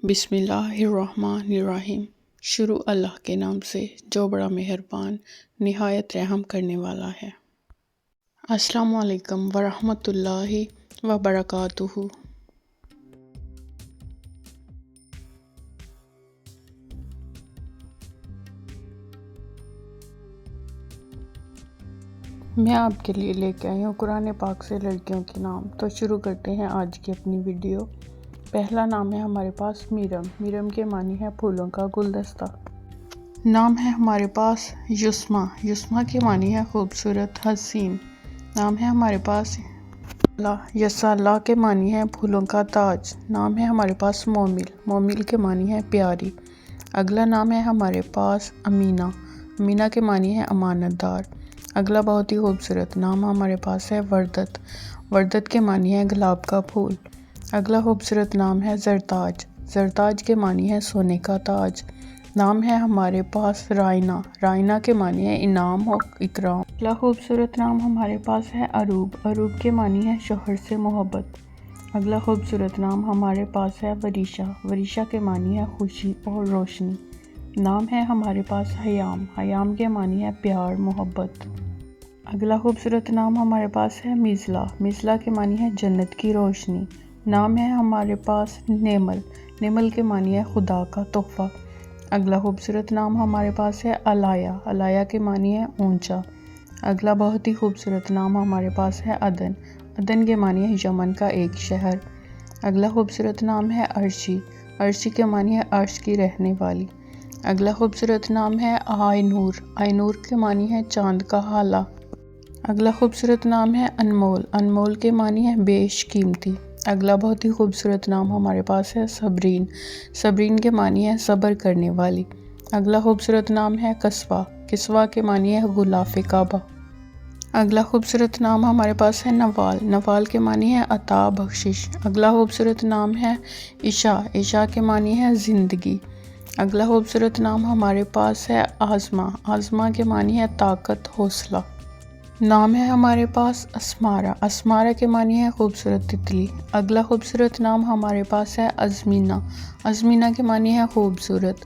بسم اللہ الرحمن الرحیم۔ شروع اللہ کے نام سے جو بڑا مہربان نہایت رحم کرنے والا ہے۔ السلام علیکم ورحمۃ اللہ وبرکاتہ۔ میں آپ کے لیے لے کے آئی ہوں قرآن پاک سے لڑکیوں کے نام۔ تو شروع کرتے ہیں آج کی اپنی ویڈیو۔ پہلا نام ہے ہمارے پاس میرم۔ میرم کے معنی ہے پھولوں کا گلدستہ۔ نام ہے ہمارے پاس یسما۔ یسما کے معنی ہے خوبصورت، حسین۔ نام ہے ہمارے پاس یسالہ کے معنی ہے پھولوں کا تاج۔ نام ہے ہمارے پاس مومل۔ مومل کے معنی ہے پیاری۔ اگلا نام ہے ہمارے پاس امینہ۔ امینہ کے معنی ہے امانت دار۔ اگلا بہت ہی خوبصورت نام ہمارے پاس ہے وردت۔ وردت کے معنی ہے گلاب کا پھول۔ اگلا خوبصورت نام ہے زرتاج۔ زرتاج کے معنی ہے سونے کا تاج۔ نام ہے ہمارے پاس رائنا۔ رائنا کے معنی ہے انعام اور اکرام۔ اگلا خوبصورت نام ہمارے پاس ہے اروب۔ اروب کے معنی ہے شوہر سے محبت۔ اگلا خوبصورت نام ہمارے پاس ہے وریشا۔ وریشا کے معنی ہے خوشی اور روشنی۔ نام ہے ہمارے پاس حیام۔ حیام کے معنی ہے پیار، محبت۔ اگلا خوبصورت نام ہمارے پاس ہے مزلا۔ مزلا کے معنی ہے جنت کی روشنی۔ نام ہے ہمارے پاس نیمل۔ نیمل کے معنی ہے خدا کا تحفہ۔ اگلا خوبصورت نام ہمارے پاس ہے الایا۔ الایا کے معنی ہے اونچا۔ اگلا بہت ہی خوبصورت نام ہمارے پاس ہے عدن۔ عدن کے معنی ہے یمن کا ایک شہر۔ اگلا خوبصورت نام ہے عرشی۔ عرشی کے معنی ہے عرش کی رہنے والی۔ اگلا خوبصورت نام ہے آئی نور۔ آئی نور کے معنی ہے چاند کا ہالہ۔ اگلا خوبصورت نام ہے انمول۔ انمول کے معنی ہے بیش قیمتی۔ اگلا بہت ہی خوبصورت نام ہمارے پاس ہے صبرین۔ صبرین کے معنی ہے صبر کرنے والی۔ اگلا خوبصورت نام ہے کسوہ۔ کسوہ کے معنی ہے غلاف کعبہ۔ اگلا خوبصورت نام ہمارے پاس ہے نوال۔ نوال کے معنی ہے عطا، بخشش۔ اگلا خوبصورت نام ہے عشاء۔ عشاء کے معنی ہے زندگی۔ اگلا خوبصورت نام ہمارے پاس ہے آزما۔ آزما کے معنی ہے طاقت، حوصلہ۔ نام ہے ہمارے پاس اسمارہ۔ اسمارہ کے معنی ہے خوبصورت تتلی۔ اگلا خوبصورت نام ہمارے پاس ہے ازمینہ۔ ازمینہ کے معنی ہے خوبصورت۔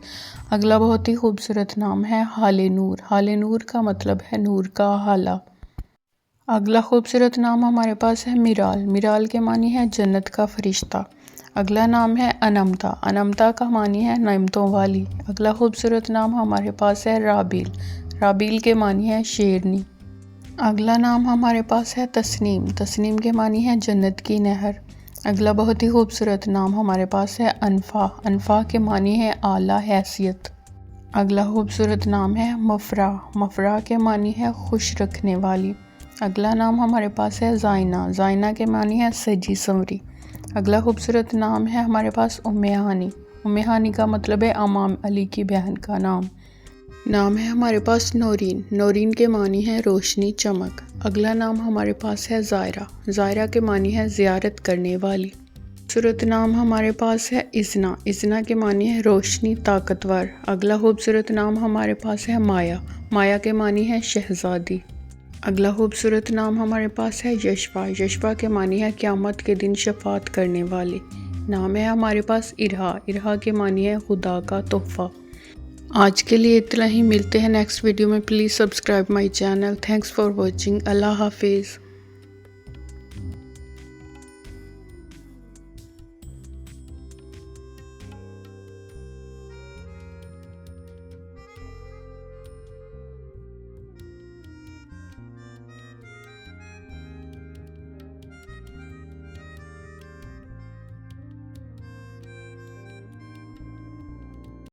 اگلا بہت ہی خوبصورت نام ہے حال نور۔ حال نور کا مطلب ہے نور کا حالہ۔ اگلا خوبصورت نام ہمارے پاس ہے میرال۔ میرال کے معنی ہے جنت کا فرشتہ۔ اگلا نام ہے انمتا۔ انمتا کا معنی ہے نعمتوں والی۔ اگلا خوبصورت نام ہمارے پاس ہے رابیل۔ رابیل کے معنی ہے شیرنی۔ اگلا نام ہمارے پاس ہے تسنیم۔ تسنیم کے معنی ہے جنت کی نہر۔ اگلا بہت ہی خوبصورت نام ہمارے پاس ہے انفا۔ انفا کے معنی ہے اعلیٰ حیثیت۔ اگلا خوبصورت نام ہے مفرح۔ مفرح کے معنی ہے خوش رکھنے والی۔ اگلا نام ہمارے پاس ہے زائنہ۔ زائنہ کے معنی ہے سجی سنوری۔ اگلا خوبصورت نام ہے ہمارے پاس ام ہانی۔ ام ہانی کا مطلب ہے امام علی کی بہن کا نام۔ نام ہے ہمارے پاس نورین۔ نورین کے معنی ہے روشنی، چمک۔ اگلا نام ہمارے پاس ہے زائرہ۔ زائرہ کے معنی ہے زیارت کرنے والی۔ خوبصورت نام ہمارے پاس ہے اذنا۔ اذنا کے معنی ہے روشنی، طاقتور۔ اگلا خوبصورت نام ہمارے پاس ہے مایا۔ مایا کے معنی ہے شہزادی۔ اگلا خوبصورت نام ہمارے پاس ہے یشوا۔ یشوا کے معنی ہے قیامت کے دن شفاعت کرنے والی۔ نام ہے ہمارے پاس ارہا۔ ارہا کے معنی ہے خدا کا تحفہ۔ آج کے لیے اتنا ہی، ملتے ہیں نیکسٹ ویڈیو میں۔ Please subscribe my channel. Thanks for watching. اللہ حافظ۔